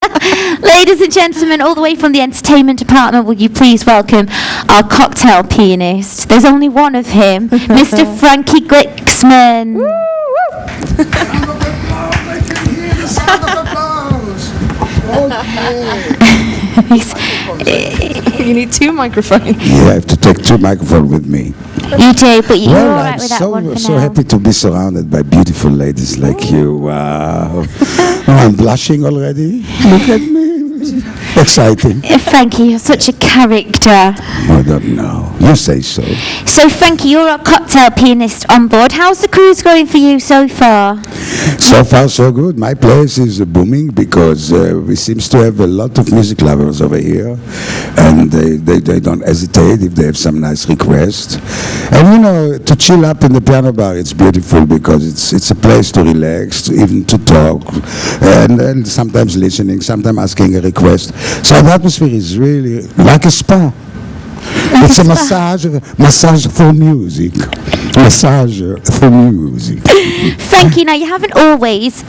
Ladies and gentlemen, all the way from the entertainment department, will you please welcome our cocktail pianist? There's only one of him, Mr. Frankie Gliksman. You need two microphones. Yeah, I have to take two microphones with me. You do, but you're Well, all right I'm with that one for so now. happy to be surrounded by beautiful ladies like you. Wow. Oh, I'm blushing already. Look at me. Exciting. Frankie, you're such a character. I don't know. You say so. So, Frankie, you're a cocktail pianist on board. How's the cruise going for you so far? So far, so good. My place is booming because we seems to have a lot of music lovers over here, and they don't hesitate if they have some nice request. And you know, to chill up in the piano bar, it's beautiful because it's a place to relax, even to talk, and sometimes listening, sometimes asking a request. So the atmosphere is really like a spa. It's a massage for music. Massage for music. Frankie, now you haven't always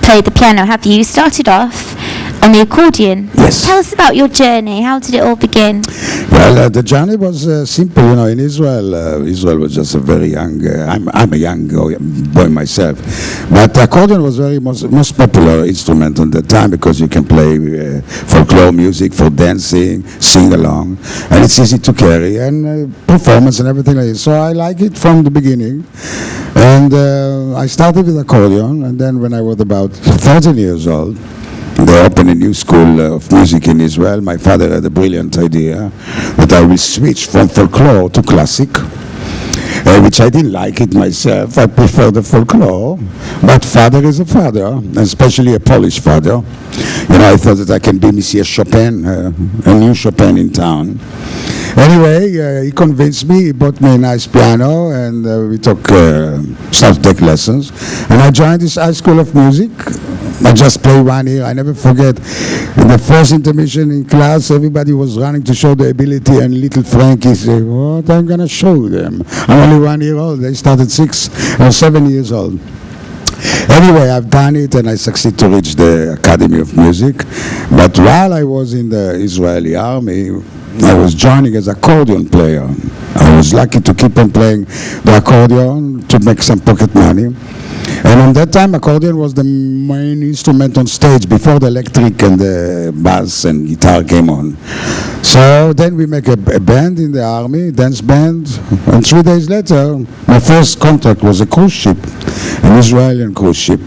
played the piano, have you? You started off on the accordion. Yes. Tell us about your journey. How did it all begin? Well, the journey was simple. You know, in Israel, Israel was just a very young. I'm a young boy myself, but the accordion was very most popular instrument on that time because you can play folklore music for dancing, sing along, and it's easy to carry and performance and everything like that. So I like it from the beginning, and I started with accordion, and then when I was about 13 years old. They opened a new school of music in Israel. My father had a brilliant idea that I will switch from folklore to classic, which I didn't like it myself. I prefer the folklore, but father is a father, especially a Polish father. You know, I thought that I can be Monsieur Chopin, a new Chopin in town. Anyway, he convinced me. He bought me a nice piano, and we took started to take lessons. And I joined this high school of music. I just played 1 year. I never forget. In the first intermission in class, everybody was running to show their ability, and little Frankie said, "What? I'm gonna show them. I'm only 1 year old." They started 6 or 7 years old. Anyway, I've done it, and I succeeded to reach the Academy of Music. But while I was in the Israeli army, I was joining as accordion player. I was lucky to keep on playing the accordion to make some pocket money. And on that time, accordion was the main instrument on stage before the electric and the bass and guitar came on. So then we make a band in the army, dance band, and 3 days later, my first contract was a cruise ship, an Israeli cruise ship.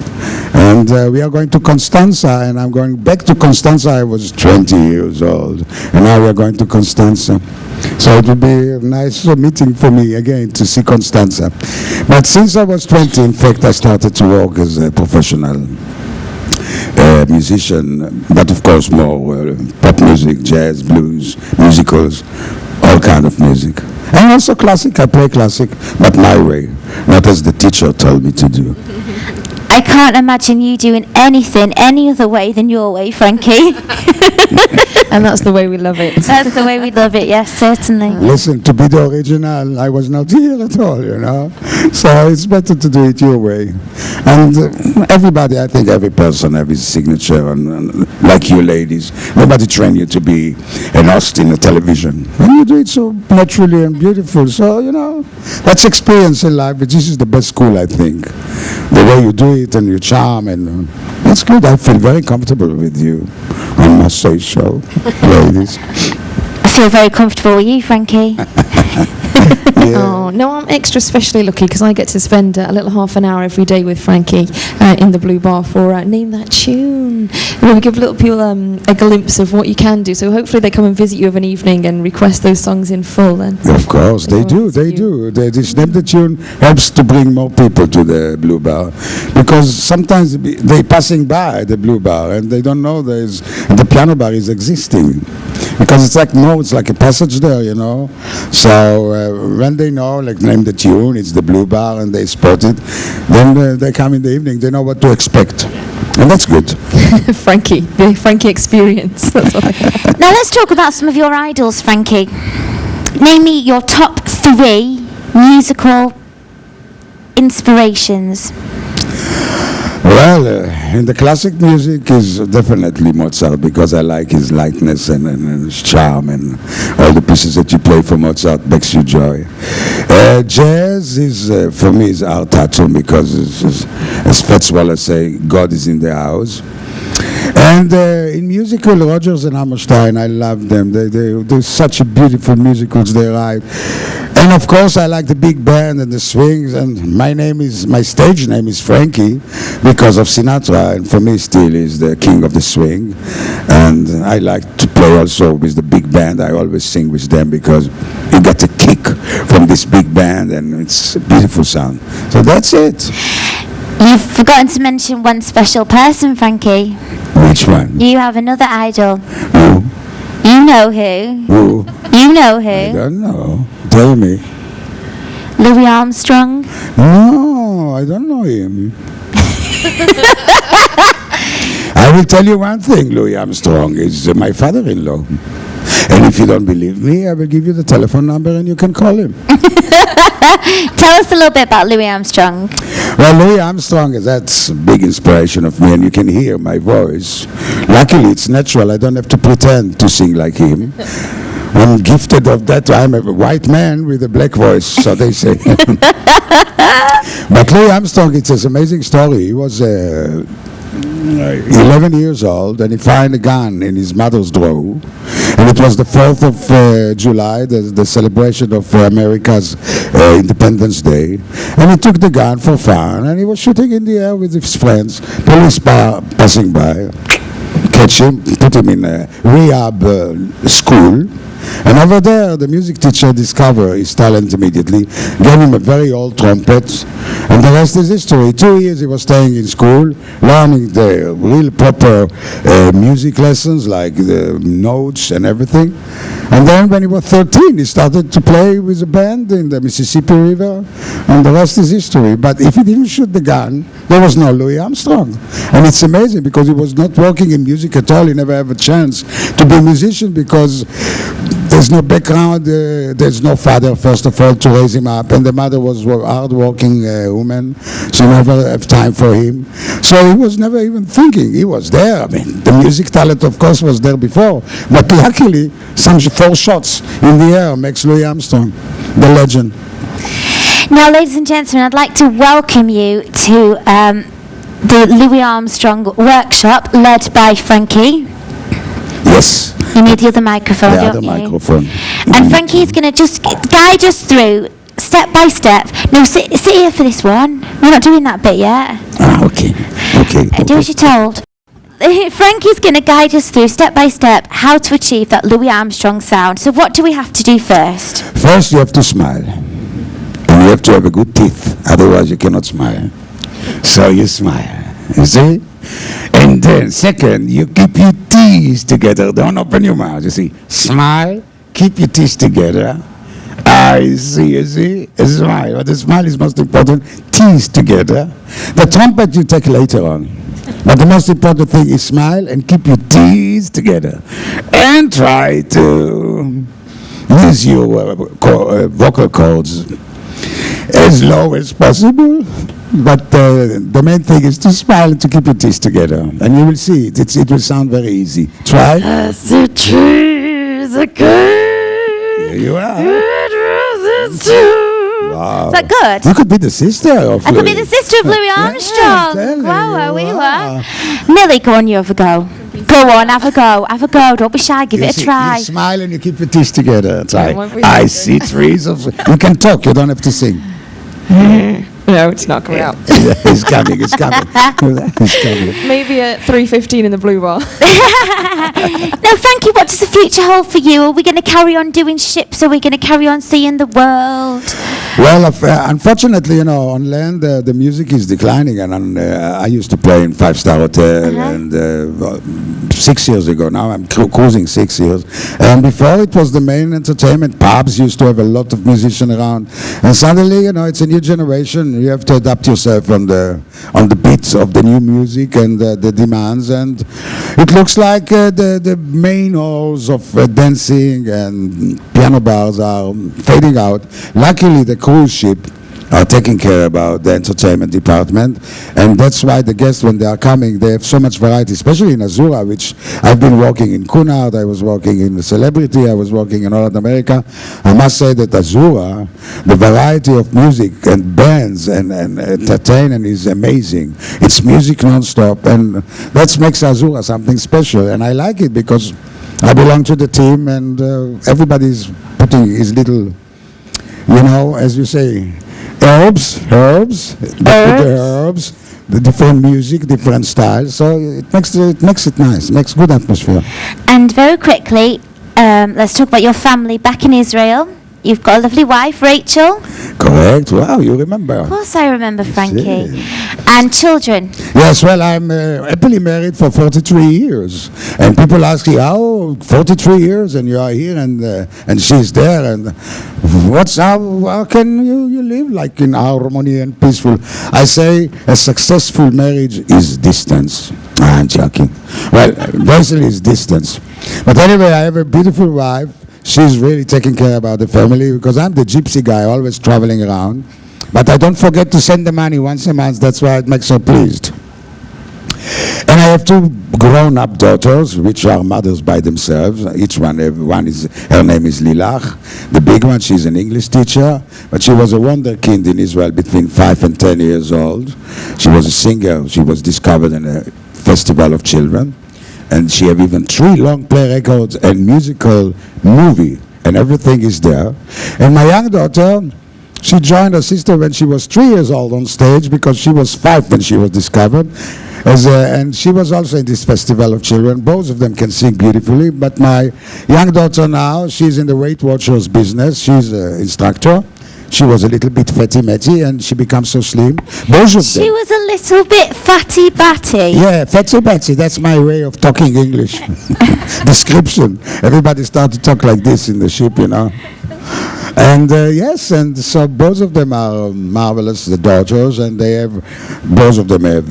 And we are going to Constanza, and I'm going back to Constanza. I was 20 years old, and now we are going to Constanza. So it will be a nice meeting for me again to see Constanza. But since I was 20, in fact, I started to work as a professional musician, but of course more pop music, jazz, blues, musicals, all kind of music. And also classic. I play classic, but my way, not as the teacher told me to do. I can't imagine you doing anything any other way than your way, Frankie. And that's the way we love it. That's the way we love it, yes, certainly. Listen, to be the original, I was not here at all, you know. So it's better to do it your way. And everybody, I think every person has his signature, and like you ladies, nobody trained you to be an host in a television. And you do it so naturally and beautiful. So, you know, that's experience in life. This is the best school, I think. The way you do it and your charm, and that's good. I feel very comfortable with you. I must say so, ladies. I feel very comfortable with you, Frankie. Yeah. Oh, no, I'm extra specially lucky because I get to spend a little half an hour every day with Frankie in the Blue Bar for Name That Tune. We give little people a glimpse of what you can do. So hopefully they come and visit you of an evening and request those songs in full. And Of course, they do. This Name the Tune helps to bring more people to the Blue Bar, because sometimes they're passing by the Blue Bar and they don't know the piano bar is existing, because it's like a passage there, you know. So when they know, like, Name the Tune, it's the Blue Bar, and they spot it, then they come in the evening. They know what to expect, and that's good. Frankie, the Frankie experience. That's what Now let's talk about some of your idols, Frankie. Name me your top 3 musical inspirations. Well, in the classic music is definitely Mozart because I like his lightness and his charm and all the pieces that you play for Mozart makes you joy. Jazz is, for me, is art tattoo because, as Fats Wallace say, God is in the house. And in musical, Rodgers and Hammerstein, I love them. They do such beautiful musicals they write. And of course, I like the big band and the swings. And my stage name is Frankie because of Sinatra. And for me, still is the king of the swing. And I like to play also with the big band. I always sing with them because you get a kick from this big band, and it's a beautiful sound. So that's it. You've forgotten to mention one special person, Frankie. Which one? You have another idol. Who? You know who. Who? You know who. I don't know. Tell me. Louis Armstrong. No, I don't know him. I will tell you one thing, Louis Armstrong is my father-in-law. And if you don't believe me, I will give you the telephone number and you can call him. Tell us a little bit about Louis Armstrong. Well, Louis Armstrong, that's a big inspiration of me, and you can hear my voice. Luckily, it's natural. I don't have to pretend to sing like him. I'm gifted of that. I'm a white man with a black voice, so they say. But Louis Armstrong, it's an amazing story. He was 11 years old, and he found a gun in his mother's drawer. And it was the 4th of July, the celebration of America's Independence Day. And he took the gun for fun, and he was shooting in the air with his friends. Police passing by, catch him, put him in a rehab school. And over there, the music teacher discovered his talent immediately, gave him a very old trumpet, and the rest is history. 2 years he was staying in school, learning the real proper music lessons, like the notes and everything. And then when he was 13, he started to play with a band in the Mississippi River, and the rest is history. But if he didn't shoot the gun, there was no Louis Armstrong. And it's amazing because he was not working in music at all. He never had a chance to be a musician because there's no background, there's no father, first of all, to raise him up, and the mother was a hard-working woman, so never have time for him. So he was never even thinking. He was there. I mean, the music talent, of course, was there before, but luckily, some 4 shots in the air makes Louis Armstrong the legend. Now, ladies and gentlemen, I'd like to welcome you to the Louis Armstrong workshop led by Frankie. Yes. You need the other microphone, The don't other you? microphone. And Frankie is going to just guide us through, step by step. No, sit here for this one. We're not doing that bit yet. Okay. Do as you're told. Frankie's going to guide us through, step by step, how to achieve that Louis Armstrong sound. So what do we have to do first? First, you have to smile. And you have to have a good teeth. Otherwise, you cannot smile. So you smile. You see? And then, second, you keep your teeth together. Don't open your mouth. You see? Smile. Keep your teeth together. I see, you see? A smile. But the smile is most important. Teeth together. The trumpet you take later on. But the most important thing is smile and keep your teeth together. And try to use your vocal cords as low as possible. But the main thing is to smile and to keep your teeth together. And you will see it. It will sound very easy. Try. As the trees are Here you are. Wow. Is that good? You could be the sister of I could be Louis. the sister of Louis Armstrong. tell me, Wow, we wow. were. Millie, go on, you have a go. Go on, have a go. Have a go. Don't be shy. Give You it a see, try. You smile and you keep your teeth together. Try. what we I do. see trees of... You can talk. You don't have to sing. No, it's not coming out. It's coming. It's coming. It's coming. Maybe at 3:15 in the blue bar. Now, Frankie, what does the future hold for you? Are we going to carry on doing ships? Are we going to carry on seeing the world? Well, unfortunately, on land, the music is declining, and I used to play in 5-star hotel, and 6 years ago, now I'm cruising 6 years, and before it was the main entertainment. Pubs used to have a lot of musicians around, and suddenly, it's a new generation. You have to adapt yourself on the beats of the new music and the demands, and it looks like the main halls of dancing and piano bars are fading out. Luckily, the cruise ship are taking care about the entertainment department, and that's why the guests, when they are coming, they have so much variety, especially in Azura, which I've been working in Cunard, I was working in Celebrity, I was working in North America. I must say that Azura, the variety of music and bands and entertainment is amazing. It's music non-stop, and that makes Azura something special, and I like it because I belong to the team, and everybody's putting his little, as you say, herbs, the different music, different styles. So it makes it nice, makes good atmosphere. And very quickly, let's talk about your family back in Israel. You've got a lovely wife, Rachel. Correct. Wow, you remember. Of course I remember, Frankie. Yes. And children. Yes, well, I'm happily married for 43 years. And people ask you, how 43 years and you are here and she's there, and how can you live like in harmony and peaceful? I say a successful marriage is distance. I'm joking. Well, basically it's distance. But anyway, I have a beautiful wife. She's really taking care about the family, because I'm the gypsy guy, always traveling around. But I don't forget to send the money once a month. That's why it makes her pleased. And I have two grown-up daughters, which are mothers by themselves. Each one, her name is Lilach. The big one, she's an English teacher, but she was a wonderkind in Israel between 5 and 10 years old. She was a singer. She was discovered in a festival of children. And she have even 3 long play records and musical movie, and everything is there. And my young daughter, she joined her sister when she was 3 years old on stage, because she was 5 when she was discovered. And she was also in this festival of children. Both of them can sing beautifully, but my young daughter now, she's in the Weight Watchers business. She's an instructor. She was a little bit fatty-matty, and she becomes so slim. Both of them. She was a little bit fatty-batty. Yeah, fatty-batty. That's my way of talking English. Description. Everybody started to talk like this in the ship, And yes, and so both of them are marvelous, the daughters, and both of them have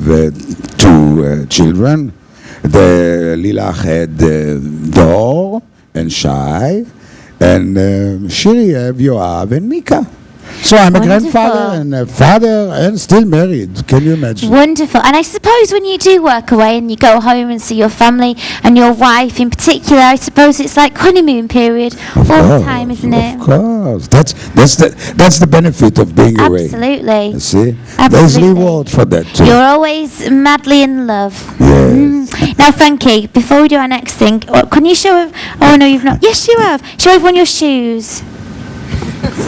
2 children. The Lilach had Dor and Shai, and Shiri have Yoav and Mika. So I'm Wonderful. a grandfather and a father and still married. Can you imagine? Wonderful. And I suppose when you do work away and you go home and see your family and your wife in particular, I suppose it's like honeymoon period all the time, isn't it? Of course. That's the benefit of being away. Absolutely. You see? Absolutely. There's reward for that too. You're always madly in love. Yes. Now, Frankie, before we do our next thing, can you show... Oh, no, you've not. Yes, you have. Show everyone your shoes.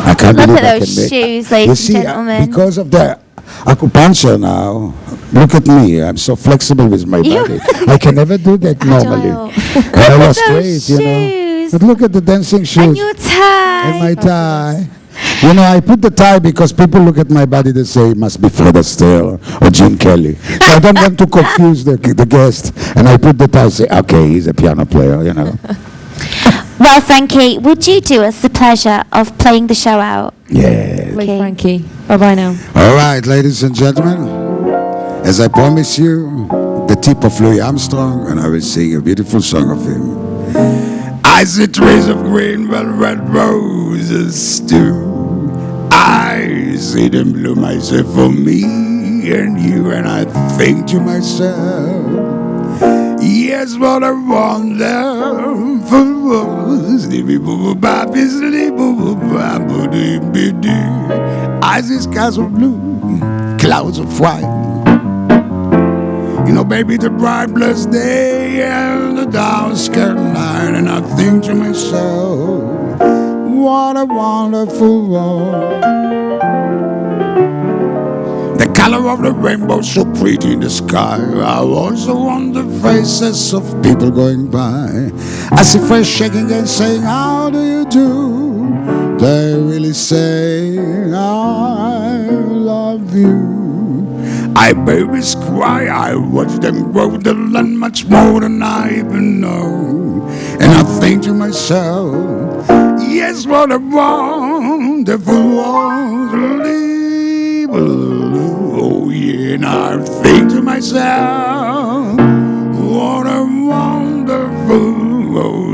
I can't Look believe at I those can make. shoes, ladies You and see, gentlemen. because of the acupuncture now, look at me. I'm so flexible with my body. I can never do that normally. I was those straight, shoes. But look at the dancing shoes. And your tie. And my tie. I put the tie because people look at my body, they say it must be Fred Astaire or Jim Kelly. So I don't want to confuse the guest. And I put the tie, say, okay, he's a piano player, Well, Frankie, would you do us the pleasure of playing the show out? Yeah. Lovely, Okay. Frankie. Bye-bye now. All right, ladies and gentlemen, as I promise you, the tip of Louis Armstrong, and I will sing a beautiful song of him. I see trees of green velvet roses too. I see them bloom, I say, for me and you, and I think to myself, yes, what a wonderful world. I see skies of blue, clouds of white. Baby, the bright blessed day and the dark scared night, and I think to myself, what a wonderful world. The color of the rainbow so pretty in the sky. I also on the faces of people going by. I see friends shaking and saying, how do you do? They really say, I love you. I babies cry, I watch them grow to learn much more than I even know. And I think to myself, yes, what a wonderful world to live. Oh yeah, and I think to myself, what a wonderful world.